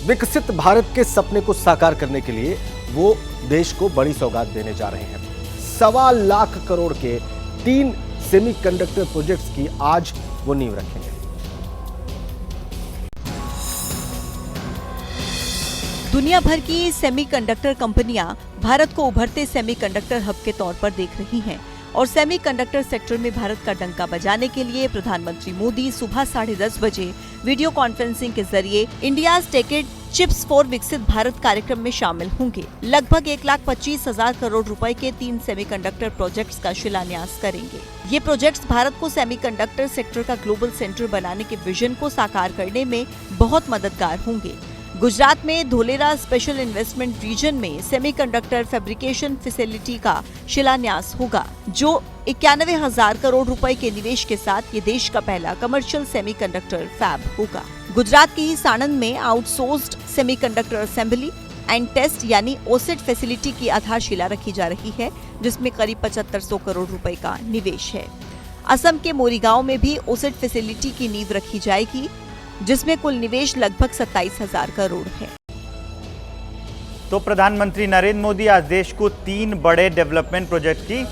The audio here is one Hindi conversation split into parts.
विकसित भारत के सपने को साकार करने के लिए वो देश को बड़ी सौगात देने जा रहे हैं। 1.25 लाख करोड़ के 3 सेमीकंडक्टर प्रोजेक्ट्स की आज वो नींव रखेंगे। दुनिया भर की सेमीकंडक्टर कंपनियां भारत को उभरते सेमीकंडक्टर हब के तौर पर देख रही हैं और सेमीकंडक्टर सेक्टर में भारत का डंका बजाने के लिए प्रधानमंत्री मोदी सुबह 10:30 बजे वीडियो कॉन्फ्रेंसिंग के जरिए इंडियाज टेकेड चिप्स फॉर विकसित भारत कार्यक्रम में शामिल होंगे। लगभग 1,25,000 करोड़ रुपए के 3 सेमीकंडक्टर प्रोजेक्ट्स का शिलान्यास करेंगे। ये प्रोजेक्ट्स भारत को सेमीकंडक्टर सेक्टर का ग्लोबल सेंटर बनाने के विजन को साकार करने में बहुत मददगार होंगे। गुजरात में धोलेरा स्पेशल इन्वेस्टमेंट रीजन में सेमीकंडक्टर फैब्रिकेशन फैसिलिटी का शिलान्यास होगा, जो 91,000 करोड़ रुपए के निवेश के साथ ये देश का पहला कमर्शियल सेमीकंडक्टर फैब होगा। गुजरात के ही साणंद में outsourced semiconductor assembly and test यानी ओसेट फैसिलिटी की आधारशिला रखी जा रही है, जिसमें करीब 7500 करोड़ रुपए का निवेश है। असम के मोरीगांव में भी ओसेट फैसिलिटी की नींव रखी जाएगी, जिसमें कुल निवेश लगभग 27,000 करोड़ है। तो प्रधानमंत्री नरेंद्र मोदी आज देश को 3 बड़े डेवलपमेंट प्रोजेक्ट की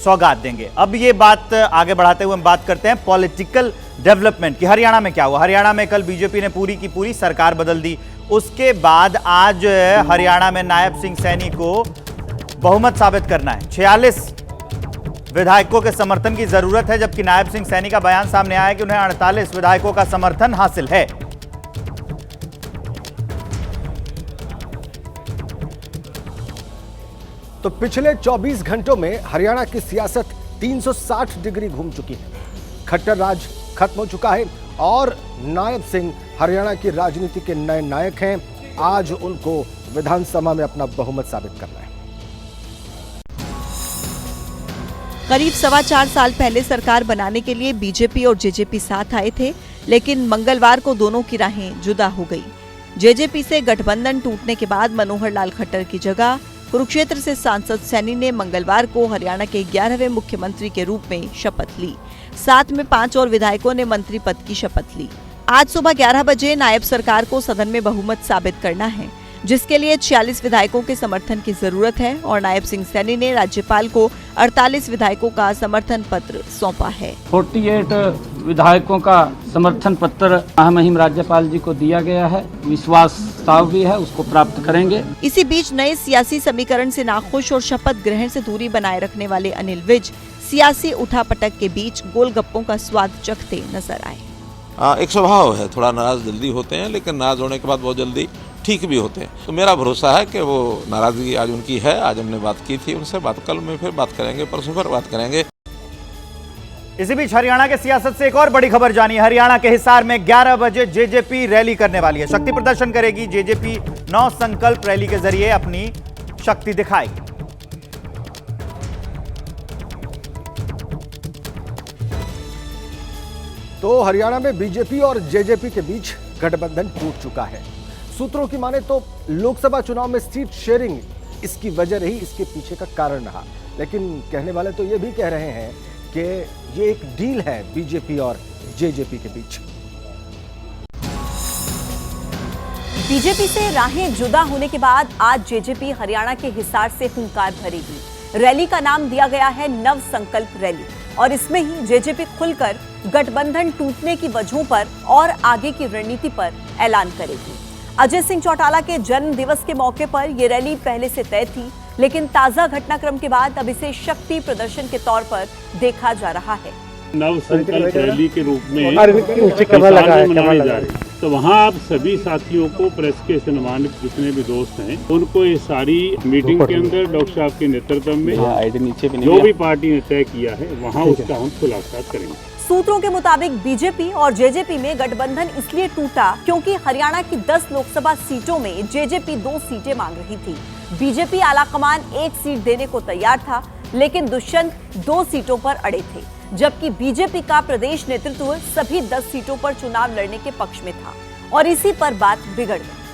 सौगात देंगे। अब ये बात आगे बढ़ाते हुए हम बात करते हैं पॉलिटिकल डेवलपमेंट की। हरियाणा में क्या हुआ? हरियाणा में कल बीजेपी ने पूरी की पूरी सरकार बदल दी। उसके बाद आज हरियाणा में नायब सिंह सैनी को बहुमत साबित करना है। 46 विधायकों के समर्थन की जरूरत है, जबकि नायब सिंह सैनी का बयान सामने आया कि उन्हें 48 विधायकों का समर्थन हासिल है। तो पिछले 24 घंटों में हरियाणा की सियासत 360 डिग्री घूम चुकी है। खट्टर राज खत्म हो चुका है और नायब सिंह हरियाणा की राजनीति के नए नायक हैं। आज उनको विधानसभा में अपना बहुमत साबित करना है। करीब 4.25 साल पहले सरकार बनाने के लिए बीजेपी और जेजेपी साथ आए थे, लेकिन मंगलवार को दोनों की राहें जुदा हो गई। जेजेपी से गठबंधन टूटने के बाद मनोहर लाल खट्टर की जगह कुरुक्षेत्र से सांसद सैनी ने मंगलवार को हरियाणा के 11वें मुख्यमंत्री के रूप में शपथ ली। साथ में 5 और विधायकों ने मंत्री पद की शपथ ली। आज सुबह 11 बजे नायब सरकार को सदन में बहुमत साबित करना है, जिसके लिए 46 विधायकों के समर्थन की जरूरत है और नायब सिंह सैनी ने राज्यपाल को 48 विधायकों का समर्थन पत्र सौंपा है। 48 विधायकों का समर्थन पत्र मुहिम राज्यपाल जी को दिया गया है। विश्वास साफ भी है, उसको प्राप्त करेंगे। इसी बीच नए सियासी समीकरण से नाखुश और शपथ ग्रहण से दूरी बनाए रखने वाले अनिल विज सियासी उठापटक के बीच गोलगप्पों का स्वाद चखते नजर आए। एक स्वभाव है, थोड़ा नाराज जल्दी होते हैं, लेकिन नाराज होने के बाद बहुत जल्दी ठीक भी होते हैं। तो मेरा भरोसा है कि वो नाराजगी आज उनकी है। आज हमने बात की थी उनसे, बात कल में फिर बात करेंगे, परसों फिर बात करेंगे। इसी बीच हरियाणा के सियासत से एक और बड़ी खबर जानिए। हरियाणा के हिसार में 11 बजे जेजेपी रैली करने वाली है। शक्ति प्रदर्शन करेगी। जेजेपी 9 संकल्प रैली के जरिए अपनी शक्ति दिखाएगी। तो हरियाणा में बीजेपी और जेजेपी के बीच गठबंधन टूट चुका है। सूत्रों की माने तो लोकसभा चुनाव में सीट शेयरिंग इसकी वजह रही, इसके पीछे का कारण रहा। लेकिन कहने वाले तो ये भी कह रहे हैं कि ये एक डील है बीजेपी और जेजेपी के बीच। बीजेपी से राहें जुदा होने के बाद आज जेजेपी हरियाणा के हिसार से हुंकार भरेगी। रैली का नाम दिया गया है नव संकल्प रैली और इसमें ही जेजेपी खुलकर गठबंधन टूटने की वजहों पर और आगे की रणनीति पर ऐलान करेगी। अजय सिंह चौटाला के जन्म दिवस के मौके पर ये रैली पहले से तय थी, लेकिन ताजा घटनाक्रम के बाद अब इसे शक्ति प्रदर्शन के तौर पर देखा जा रहा है। नव संकल्प रैली के रूप में मनाई जा रही है, तो वहाँ आप सभी साथियों को, प्रेस के सम्मानित जितने भी दोस्त हैं, उनको ये सारी मीटिंग के अंदर डॉक्टर साहब के नेतृत्व में जो भी पार्टी ने तय किया है वहाँ उसका हम खुलासा करेंगे। सूत्रों के मुताबिक बीजेपी और जेजेपी में गठबंधन इसलिए टूटा क्योंकि हरियाणा की 10 लोकसभा सीटों में जेजेपी 2 सीटें मांग रही थी। बीजेपी आलाकमान 1 सीट देने को तैयार था, लेकिन दुष्यंत 2 सीटों पर अड़े थे, जबकि बीजेपी का प्रदेश नेतृत्व सभी 10 सीटों पर चुनाव लड़ने के पक्ष में था और इसी पर बात बिगड़ गई।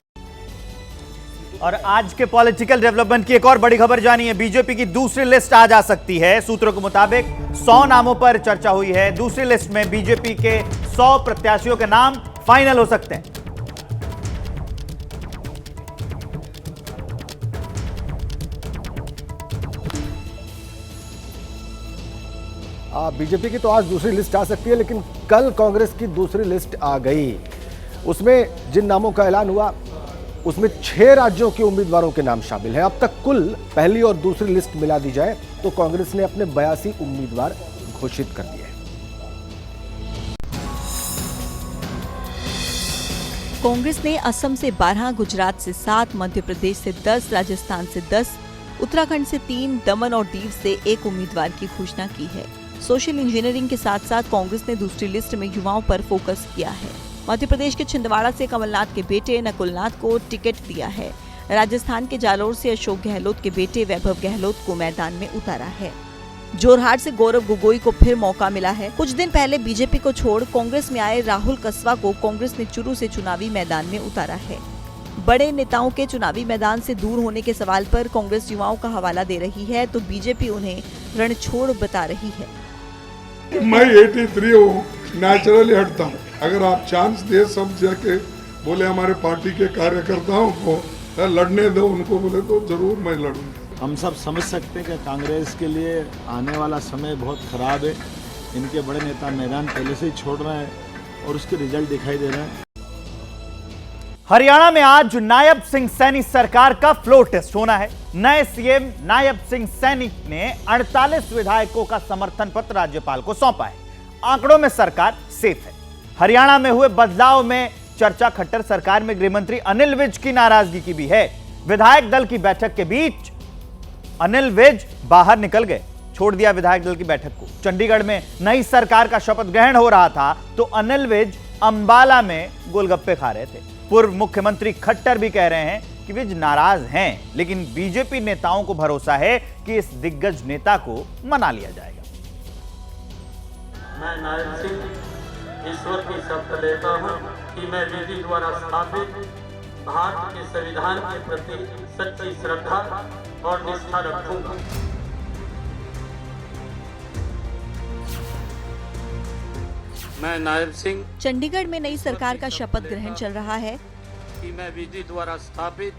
और आज के पॉलिटिकल डेवलपमेंट की एक और बड़ी खबर जानिए। बीजेपी की दूसरी लिस्ट आज आ सकती है। सूत्रों के मुताबिक 100 नामों पर चर्चा हुई है। दूसरी लिस्ट में बीजेपी के 100 प्रत्याशियों के नाम फाइनल हो सकते हैं। बीजेपी की तो आज दूसरी लिस्ट आ सकती है, लेकिन कल कांग्रेस की दूसरी लिस्ट आ गई। उसमें जिन नामों का ऐलान हुआ उसमें 6 राज्यों के उम्मीदवारों के नाम शामिल हैं। अब तक कुल पहली और दूसरी लिस्ट मिला दी जाए तो कांग्रेस ने अपने 82 उम्मीदवार घोषित कर दिए। कांग्रेस ने असम से 12, गुजरात से 7, मध्य प्रदेश से 10, राजस्थान से 10, उत्तराखंड से 3, दमन और दीव से 1 उम्मीदवार की घोषणा की है। सोशल इंजीनियरिंग के साथ साथ कांग्रेस ने दूसरी लिस्ट में युवाओं पर फोकस किया है। मध्य प्रदेश के छिंदवाड़ा से कमलनाथ के बेटे नकुलनाथ को टिकट दिया है। राजस्थान के जालोर से अशोक गहलोत के बेटे वैभव गहलोत को मैदान में उतारा है। जोरहाट से गौरव गोगोई को फिर मौका मिला है। कुछ दिन पहले बीजेपी को छोड़ कांग्रेस में आए राहुल कस्वा को कांग्रेस ने चुरू से चुनावी मैदान में उतारा है। बड़े नेताओं के चुनावी मैदान से दूर होने के सवाल पर कांग्रेस युवाओं का हवाला दे रही है तो बीजेपी उन्हें रणछोड़ बता रही है। मैं 83 हूँ, नेचुरली हटता हूँ। अगर आप चांस दे सब जाके बोले हमारे पार्टी के कार्यकर्ताओं को लड़ने दो, उनको बोले तो जरूर मैं लड़ूंगा। हम सब समझ सकते हैं कि कांग्रेस के लिए आने वाला समय बहुत खराब है। इनके बड़े नेता मैदान पहले से ही छोड़ रहे हैं और उसके रिजल्ट दिखाई दे रहे हैं। हरियाणा में आज नायब सिंह सैनी सरकार का फ्लोर टेस्ट होना है। नए सीएम नायब सिंह सैनी ने 48 विधायकों का समर्थन पत्र राज्यपाल को सौंपा है। आंकड़ों में सरकार सेफ है। हरियाणा में हुए बदलाव में चर्चा खट्टर सरकार में गृहमंत्री अनिल विज की नाराजगी की भी है। विधायक दल की बैठक के बीच अनिल विज बाहर निकल गए, छोड़ दिया विधायक दल की बैठक को। चंडीगढ़ में नई सरकार का शपथ ग्रहण हो रहा था तो अनिल विज अंबाला में गोलगप्पे खा रहे थे। पूर्व मुख्यमंत्री खट्टर भी कह रहे हैं कि विज नाराज हैं, लेकिन बीजेपी नेताओं को भरोसा है कि इस दिग्गज नेता को मना लिया जाएगा। मैं नायब सिंह ईश्वर की शपथ लेता हूं कि मैं विधि द्वारा स्थापित भारत के संविधान के प्रति सच्ची श्रद्धा और निष्ठा रखूंगा। मैं नायब सिंह चंडीगढ़ में नई सरकार का शपथ ग्रहण चल रहा है कि मैं विधि द्वारा स्थापित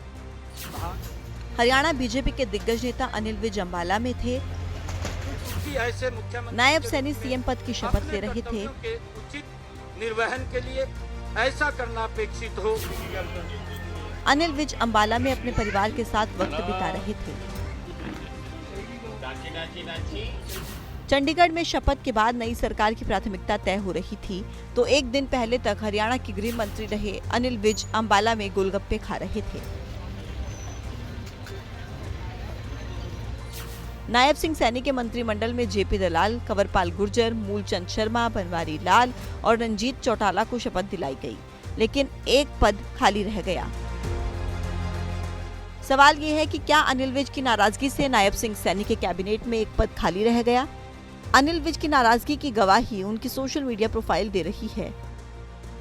हरियाणा बीजेपी के दिग्गज नेता अनिल विज अंबाला में थे। ऐसे मुख्यमंत्री नायब सैनी सीएम पद की शपथ ले रहे थे। उचित निर्वहन के लिए ऐसा करना अपेक्षित हो। अनिल विज अंबाला में अपने परिवार के साथ वक्त बिता रहे थे। चंडीगढ़ में शपथ के बाद नई सरकार की प्राथमिकता तय हो रही थी तो एक दिन पहले तक हरियाणा के गृह मंत्री रहे अनिल विज अंबाला में गोलगप्पे खा रहे थे। नायब सिंह सैनी के मंत्रिमंडल में जेपी दलाल, कंवरपाल गुर्जर, मूलचंद शर्मा, बनवारी लाल और रंजीत चौटाला को शपथ दिलाई गई, लेकिन एक पद खाली रह गया। सवाल ये है कि क्या अनिल विज की नाराजगी से नायब सिंह सैनी के कैबिनेट में एक पद खाली रह गया? अनिल विज की नाराजगी की गवाही उनकी सोशल मीडिया प्रोफाइल दे रही है।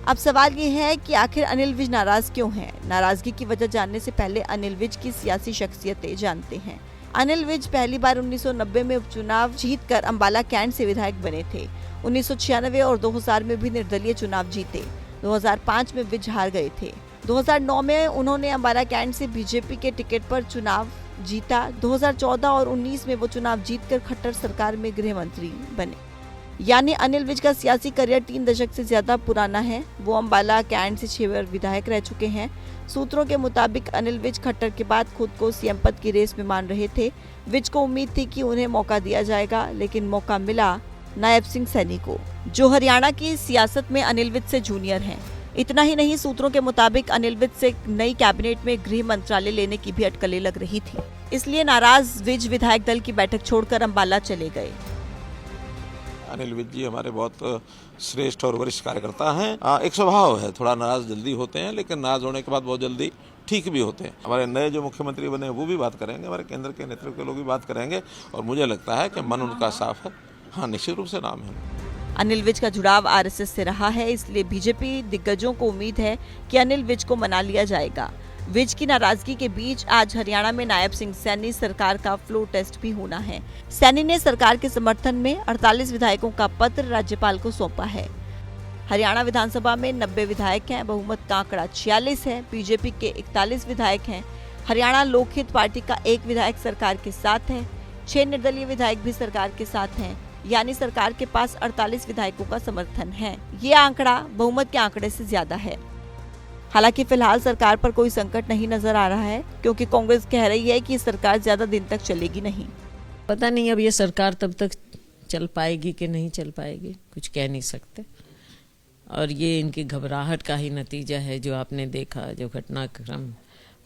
अब सवाल ये है कि आखिर अनिल विज नाराज क्यों हैं? नाराजगी की वजह जानने से पहले अनिल विज की सियासी शख्सियतें जानते हैं। अनिल विज पहली बार 1990 में उपचुनाव जीतकर अंबाला कैंट से विधायक बने थे। 1996 और 2000 में भी निर्दलीय चुनाव जीते। 2005 में विज हार गए थे। 2009 में उन्होंने अंबाला कैंट से बीजेपी के टिकट पर चुनाव जीता। 2014 और 19 में वो चुनाव जीतकर खट्टर सरकार में गृह मंत्री बने। यानी अनिल विज का सियासी करियर 3 दशक से ज्यादा पुराना है। वो अंबाला कैंट से 6 बार विधायक रह चुके हैं। सूत्रों के मुताबिक अनिल विज खट्टर के बाद खुद को सीएम पद की रेस में मान रहे थे। विज को उम्मीद थी कि उन्हें मौका दिया जाएगा, लेकिन मौका मिला नायब सिंह सैनी को, जो हरियाणा की सियासत में अनिल विज से जूनियर हैं। इतना ही नहीं, सूत्रों के मुताबिक अनिल विज से नई कैबिनेट में गृह मंत्रालय लेने की भी अटकलें लग रही थी। इसलिए नाराज विज विधायक दल की बैठक छोड़कर अंबाला चले गए। अनिल विज जी हमारे बहुत श्रेष्ठ और वरिष्ठ कार्यकर्ता हैं। एक स्वभाव है, थोड़ा नाराज जल्दी होते हैं, लेकिन नाराज होने के बाद बहुत जल्दी ठीक भी होते हैं। हमारे नए जो मुख्यमंत्री बने हैं वो भी बात करेंगे, हमारे केंद्र के नेतृत्व के लोग भी बात करेंगे और मुझे लगता है कि मन उनका साफ है। हाँ, निश्चित रूप से नाम है। अनिल विज का जुड़ाव आरएसएस से रहा है, इसलिए बीजेपी दिग्गजों को उम्मीद है कि अनिल विज को मना लिया जाएगा। विज की नाराजगी के बीच आज हरियाणा में नायब सिंह सैनी सरकार का फ्लोर टेस्ट भी होना है। सैनी ने सरकार के समर्थन में 48 विधायकों का पत्र राज्यपाल को सौंपा है। हरियाणा विधानसभा में 90 विधायक हैं, बहुमत का आंकड़ा 46 है। बीजेपी के 41 विधायक हैं। हरियाणा लोकहित पार्टी का 1 विधायक सरकार के साथ है। 6 निर्दलीय विधायक भी सरकार के साथ हैं। यानी सरकार के पास 48 विधायकों का समर्थन है। ये आंकड़ा बहुमत के आंकड़े से ज्यादा है। हालांकि फिलहाल सरकार पर कोई संकट नहीं नजर आ रहा है, क्योंकि कांग्रेस कह रही है कि सरकार ज्यादा दिन तक चलेगी नहीं। पता नहीं अब ये सरकार तब तक चल पाएगी कि नहीं चल पाएगी, कुछ कह नहीं सकते। और ये इनकी घबराहट का ही नतीजा है। जो आपने देखा, जो घटनाक्रम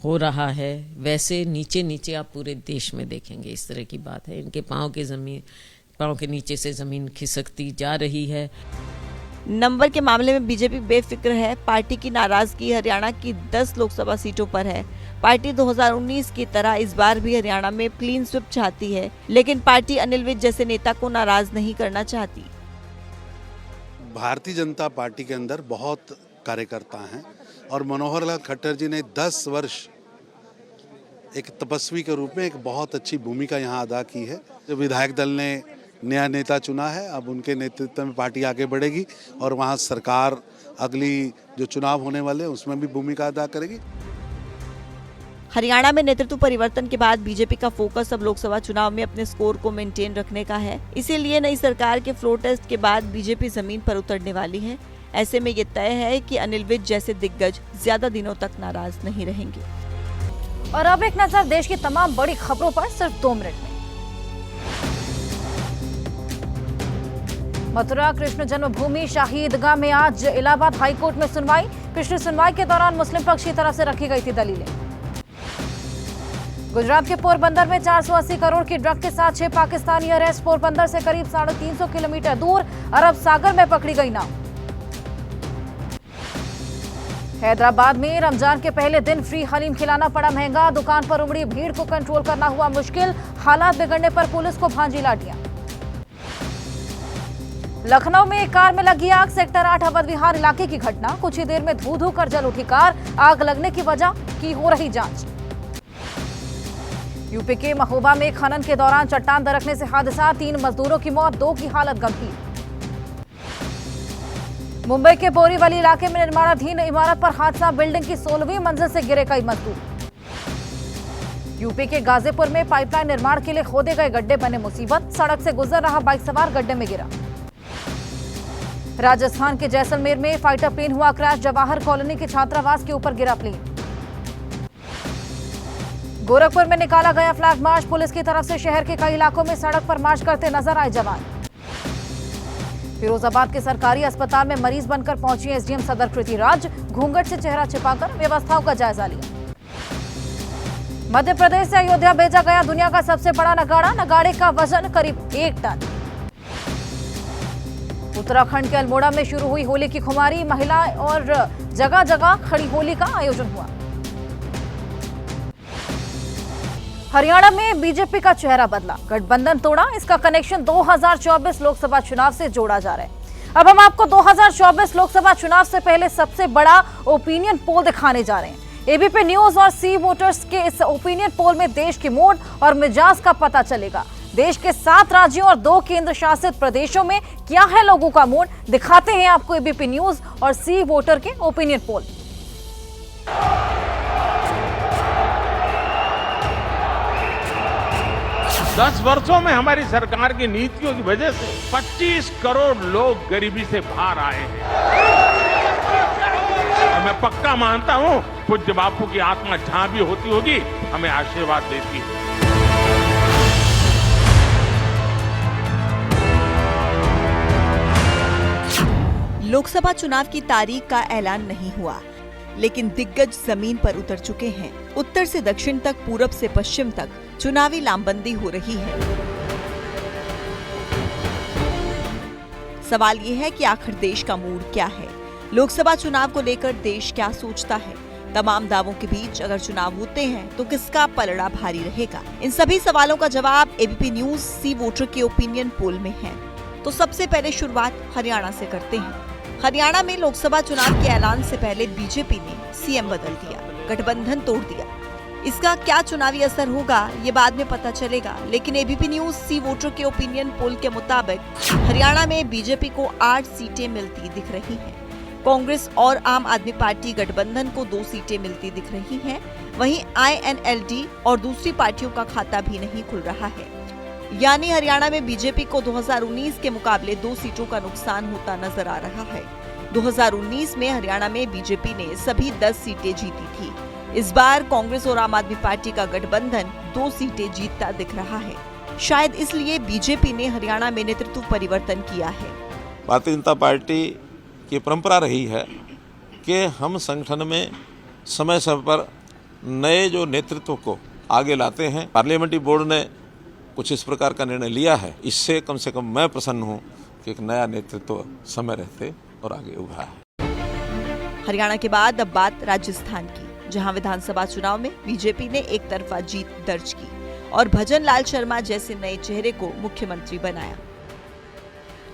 हो रहा है, वैसे नीचे नीचे आप पूरे देश में देखेंगे इस तरह की बात है। इनके पाँव के नीचे से जमीन खिसकती जा रही है। नंबर के मामले में बीजेपी बेफिक्र है। पार्टी की नाराजगी हरियाणा की 10 लोकसभा सीटों पर है। पार्टी 2019 की तरह इस बार भी हरियाणा में क्लीन स्वीप चाहती है, लेकिन पार्टी अनिल विज जैसे नेता को नाराज नहीं करना चाहती। भारतीय जनता पार्टी के अंदर बहुत कार्यकर्ता हैं और मनोहर लाल खट्टर जी ने 10 वर्ष एक तपस्वी के रूप में एक बहुत अच्छी भूमिका यहाँ अदा की है। जो विधायक दल ने नया नेता चुना है, अब उनके नेतृत्व में पार्टी आगे बढ़ेगी और वहाँ सरकार अगली जो चुनाव होने वाले हैं उसमें भी भूमिका अदा करेगी। हरियाणा में नेतृत्व परिवर्तन के बाद बीजेपी का फोकस अब लोकसभा चुनाव में अपने स्कोर को मेंटेन रखने का है। इसीलिए नई सरकार के फ्लोर टेस्ट के बाद बीजेपी जमीन पर उतरने वाली है। ऐसे में ये तय है कि अनिल विज जैसे दिग्गज ज्यादा दिनों तक नाराज नहीं रहेंगे। और अब एक नजर देश की तमाम बड़ी खबरों पर सिर्फ 2 मिनट में। मथुरा कृष्ण जन्मभूमि शाही ईदगाह में आज इलाहाबाद हाईकोर्ट में सुनवाई। पिछली सुनवाई के दौरान मुस्लिम पक्ष की तरफ से रखी गई थी दलीलें। गुजरात के पोरबंदर में 480 करोड़ की ड्रग के साथ 6 पाकिस्तानी अरेस्ट। पोरबंदर से करीब 350 किलोमीटर दूर अरब सागर में पकड़ी गई नाव। हैदराबाद में रमजान के पहले दिन फ्री हलीम खिलाना पड़ा महंगा। दुकान पर उमड़ी भीड़ को कंट्रोल करना हुआ मुश्किल। हालात बिगड़ने पर पुलिस को भांजी लाठियां। लखनऊ में एक कार में लगी आग। सेक्टर 8 अवध विहार इलाके की घटना। कुछ ही देर में धू धू कर जल उठी कार। आग लगने की वजह की हो रही जांच। यूपी के महोबा में खनन के दौरान चट्टान दरकने से हादसा। 3 मजदूरों की मौत, 2 की हालत गंभीर। मुंबई के बोरीवली इलाके में निर्माणाधीन इमारत पर हादसा। बिल्डिंग की 16वीं मंजिल से गिरे कई मजदूर। यूपी के गाजीपुर में पाइपलाइन निर्माण के लिए खोदे गए गड्ढे बने मुसीबत। सड़क से गुजर रहा बाइक सवार गड्ढे में गिरा। राजस्थान के जैसलमेर में फाइटर प्लेन हुआ क्रैश। जवाहर कॉलोनी के छात्रावास के ऊपर गिरा प्लेन। गोरखपुर में निकाला गया फ्लैग मार्च। पुलिस की तरफ से शहर के कई इलाकों में सड़क पर मार्च करते नजर आए जवान। फिरोजाबाद के सरकारी अस्पताल में मरीज बनकर पहुंची एसडीएम सदर कृति राज। घूंघट से चेहरा छिपाकर व्यवस्थाओं का जायजा लिया। मध्य प्रदेश से अयोध्या भेजा गया दुनिया का सबसे बड़ा नगाड़ा। नगाड़े का वजन करीब 1 टन। उत्तराखंड के अल्मोड़ा में शुरू हुई होली की खुमारी। महिला और जगह जगह खड़ी होली का आयोजन हुआ। हरियाणा में बीजेपी का चेहरा बदला। गठबंधन तोड़ा। इसका कनेक्शन 2024 लोकसभा चुनाव से जोड़ा जा रहा है। अब हम आपको 2024 लोकसभा चुनाव से पहले सबसे बड़ा ओपिनियन पोल दिखाने जा रहे हैं। एबीपी न्यूज और सी वोटर्स के इस ओपिनियन पोल में देश के मूड और मिजाज का पता चलेगा। देश के 7 राज्यों और 2 केंद्र शासित प्रदेशों में क्या है लोगों का मूड, दिखाते हैं आपको एबीपी न्यूज और सी वोटर के ओपिनियन पोल। 10 वर्षों में हमारी सरकार की नीतियों की वजह से 25 करोड़ लोग गरीबी से बाहर आए हैं। और मैं पक्का मानता हूं पूज्य बापू की आत्मा जहां भी होती होगी हमें आशीर्वाद देती है। लोकसभा चुनाव की तारीख का ऐलान नहीं हुआ, लेकिन दिग्गज जमीन पर उतर चुके हैं। उत्तर से दक्षिण तक, पूरब से पश्चिम तक चुनावी लामबंदी हो रही है। सवाल ये है कि आखिर देश का मूड क्या है, लोकसभा चुनाव को लेकर देश क्या सोचता है। तमाम दावों के बीच अगर चुनाव होते हैं तो किसका पलड़ा भारी रहेगा? इन सभी सवालों का जवाब एबीपी न्यूज सी वोटर के ओपिनियन पोल में है। तो सबसे पहले शुरुआत हरियाणा से करते हैं। हरियाणा में लोकसभा चुनाव के ऐलान से पहले बीजेपी ने सीएम बदल दिया, गठबंधन तोड़ दिया। इसका क्या चुनावी असर होगा ये बाद में पता चलेगा, लेकिन एबीपी न्यूज सी वोटर के ओपिनियन पोल के मुताबिक हरियाणा में बीजेपी को 8 सीटें मिलती दिख रही हैं। कांग्रेस और आम आदमी पार्टी गठबंधन को 2 सीटें मिलती दिख रही हैं। वहीं INLD और दूसरी पार्टियों का खाता भी नहीं खुल रहा है। यानी हरियाणा में बीजेपी को 2019 के मुकाबले 2 सीटों का नुकसान होता नजर आ रहा है। 2019 में हरियाणा में बीजेपी ने सभी 10 सीटें जीती थी। इस बार कांग्रेस और आम आदमी पार्टी का गठबंधन 2 सीटें जीतता दिख रहा है। शायद इसलिए बीजेपी ने हरियाणा में नेतृत्व परिवर्तन किया है। भारतीय जनता पार्टी की परंपरा रही है कि हम संगठन में समय समय पर नए जो नेतृत्व को आगे लाते हैं। पार्लियामेंट्री बोर्ड ने कुछ इस प्रकार का निर्णय लिया है। इससे कम से कम मैं प्रसन्न हूं कि एक नया नेतृत्व समय रहते और आगे उभरा है। हरियाणा के बाद अब बात राजस्थान की, जहां विधानसभा चुनाव में बीजेपी ने एक तरफा जीत दर्ज की और भजन लाल शर्मा जैसे नए चेहरे को मुख्यमंत्री बनाया।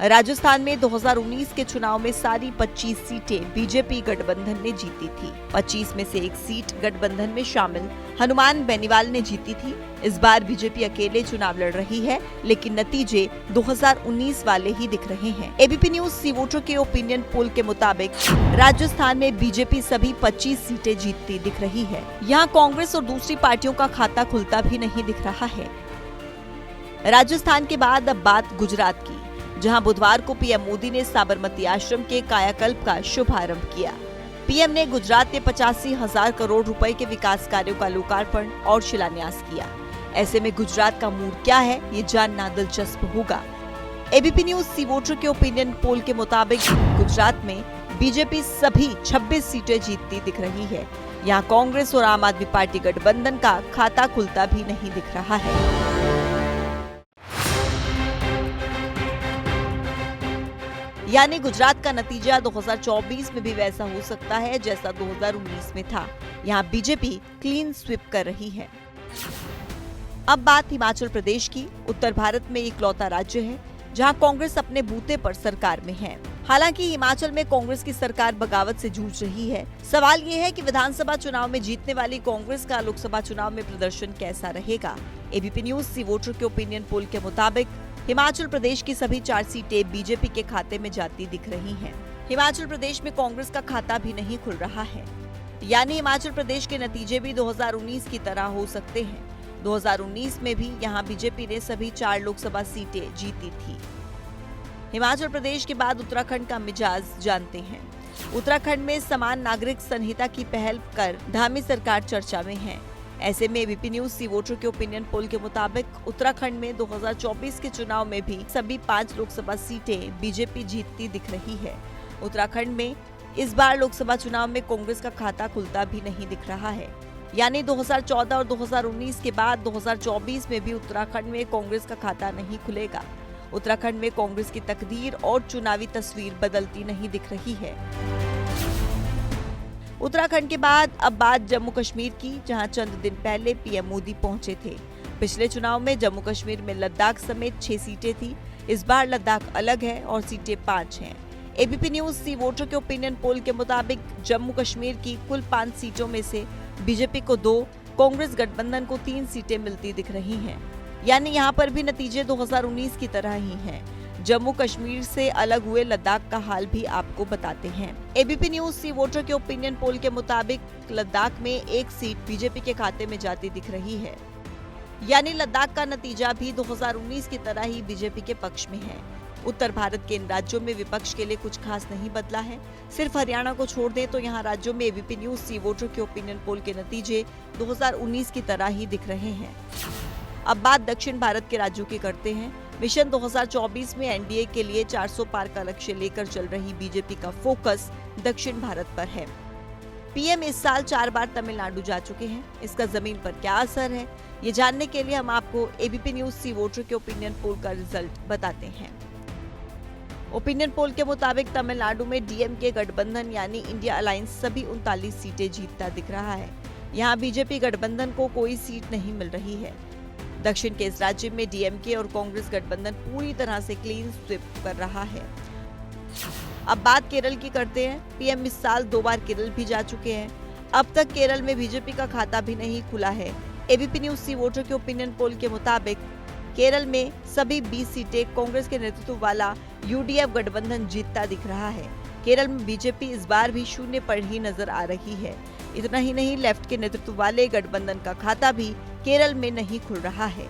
राजस्थान में 2019 के चुनाव में सारी 25 सीटें बीजेपी गठबंधन ने जीती थी। 25 में से एक सीट गठबंधन में शामिल हनुमान बेनीवाल ने जीती थी। इस बार बीजेपी अकेले चुनाव लड़ रही है, लेकिन नतीजे 2019 वाले ही दिख रहे हैं। एबीपी न्यूज सी वोटर के ओपिनियन पोल के मुताबिक राजस्थान में बीजेपी सभी 25 सीटें जीतती दिख रही है। यहाँ कांग्रेस और दूसरी पार्टियों का खाता खुलता भी नहीं दिख रहा है। राजस्थान के बाद अब बात गुजरात की, जहां बुधवार को पीएम मोदी ने साबरमती आश्रम के कायाकल्प का शुभारंभ किया। पीएम ने गुजरात में 85,000 करोड़ रुपए के विकास कार्यों का लोकार्पण और शिलान्यास किया। ऐसे में गुजरात का मूड क्या है, ये जानना दिलचस्प होगा। एबीपी न्यूज सी वोटर के ओपिनियन पोल के मुताबिक गुजरात में बीजेपी सभी 26 सीटें जीतती दिख रही है। यहाँ कांग्रेस और आम आदमी पार्टी गठबंधन का खाता खुलता भी नहीं दिख रहा है। यानी गुजरात का नतीजा 2024 में भी वैसा हो सकता है जैसा 2019 में था। यहाँ बीजेपी क्लीन स्वीप कर रही है। अब बात हिमाचल प्रदेश की। उत्तर भारत में इकलौता राज्य है जहाँ कांग्रेस अपने बूते पर सरकार में है। हालांकि हिमाचल में कांग्रेस की सरकार बगावत से जूझ रही है। सवाल ये है कि विधानसभा चुनाव में जीतने वाली कांग्रेस का लोकसभा चुनाव में प्रदर्शन कैसा रहेगा। एबीपी न्यूज सी वोटर के ओपिनियन पोल के मुताबिक हिमाचल प्रदेश की सभी 4 सीटें बीजेपी के खाते में जाती दिख रही हैं। हिमाचल प्रदेश में कांग्रेस का खाता भी नहीं खुल रहा है। यानी हिमाचल प्रदेश के नतीजे भी 2019 की तरह हो सकते हैं। 2019 में भी यहां बीजेपी ने सभी 4 लोकसभा सीटें जीती थी। हिमाचल प्रदेश के बाद उत्तराखंड का मिजाज जानते हैं। उत्तराखंड में समान नागरिक संहिता की पहल कर धामी सरकार चर्चा में है। ऐसे में एबीपी न्यूज सी वोटर के ओपिनियन पोल के मुताबिक उत्तराखंड में 2024 के चुनाव में भी सभी 5 लोकसभा सीटें बीजेपी जीतती दिख रही है। उत्तराखंड में इस बार लोकसभा चुनाव में कांग्रेस का खाता खुलता भी नहीं दिख रहा है। यानी 2014 और 2019 के बाद 2024 में भी उत्तराखंड में कांग्रेस का खाता नहीं खुलेगा। उत्तराखंड में कांग्रेस की तकदीर और चुनावी तस्वीर बदलती नहीं दिख रही है। उत्तराखंड के बाद अब बात जम्मू कश्मीर की, जहां चंद दिन पहले पीएम मोदी पहुंचे थे। पिछले चुनाव में जम्मू कश्मीर में लद्दाख समेत 6 सीटें थी। इस बार लद्दाख अलग है और सीटें 5 हैं। एबीपी न्यूज सी वोटर के ओपिनियन पोल के मुताबिक जम्मू कश्मीर की कुल 5 सीटों में से बीजेपी को 2, कांग्रेस गठबंधन को 3 सीटें मिलती दिख रही हैं। यानी यहाँ पर भी नतीजे 2019 की तरह ही हैं। जम्मू कश्मीर से अलग हुए लद्दाख का हाल भी आपको बताते हैं। एबीपी न्यूज सी वोटर के ओपिनियन पोल के मुताबिक लद्दाख में 1 सीट बीजेपी के खाते में जाती दिख रही है। यानी लद्दाख का नतीजा भी 2019 की तरह ही बीजेपी के पक्ष में है। उत्तर भारत के इन राज्यों में विपक्ष के लिए कुछ खास नहीं बदला है। सिर्फ हरियाणा को छोड़ दें तो यहाँ राज्यों में एबीपी न्यूज सी वोटर के ओपिनियन पोल के नतीजे 2019 की तरह ही दिख रहे हैं। अब बात दक्षिण भारत के राज्यों की करते हैं। मिशन 2024 में एनडीए के लिए 400 पार का लक्ष्य लेकर चल रही बीजेपी का फोकस दक्षिण भारत पर है। पीएम इस साल 4 बार तमिलनाडु जा चुके हैं। इसका जमीन पर क्या असर है, ये जानने के लिए हम आपको एबीपी न्यूज सी वोटर के ओपिनियन पोल का रिजल्ट बताते हैं। ओपिनियन पोल के मुताबिक तमिलनाडु में डीएमके गठबंधन यानी इंडिया अलायंस सभी 39 सीटें जीतता दिख रहा है। यहाँ बीजेपी गठबंधन को कोई सीट नहीं मिल रही है। दक्षिण के इस राज्य में डीएमके और कांग्रेस गठबंधन पूरी तरह से क्लीन स्वीप कर रहा है। अब बात केरल की करते हैं। पीएम इस साल 2 बार केरल भी जा चुके हैं। अब तक केरल में बीजेपी का खाता भी नहीं खुला है। एबीपी न्यूज सी वोटर के ओपिनियन पोल के मुताबिक केरल में सभी 20 सीटें कांग्रेस के नेतृत्व वाला यूडीएफ गठबंधन जीतता दिख रहा है। केरल में बीजेपी इस बार भी शून्य पर ही नजर आ रही है। इतना ही नहीं, लेफ्ट के नेतृत्व वाले गठबंधन का खाता भी केरल में नहीं खुल रहा है।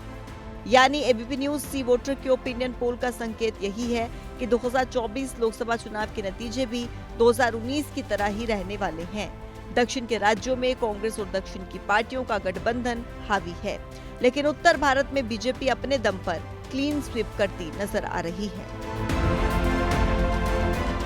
यानी एबीपी न्यूज सी वोटर के ओपिनियन पोल का संकेत यही है कि 2024 लोकसभा चुनाव के नतीजे भी 2019 की तरह ही रहने वाले हैं। दक्षिण के राज्यों में कांग्रेस और दक्षिण की पार्टियों का गठबंधन हावी है, लेकिन उत्तर भारत में बीजेपी अपने दम पर क्लीन स्वीप करती नजर आ रही है।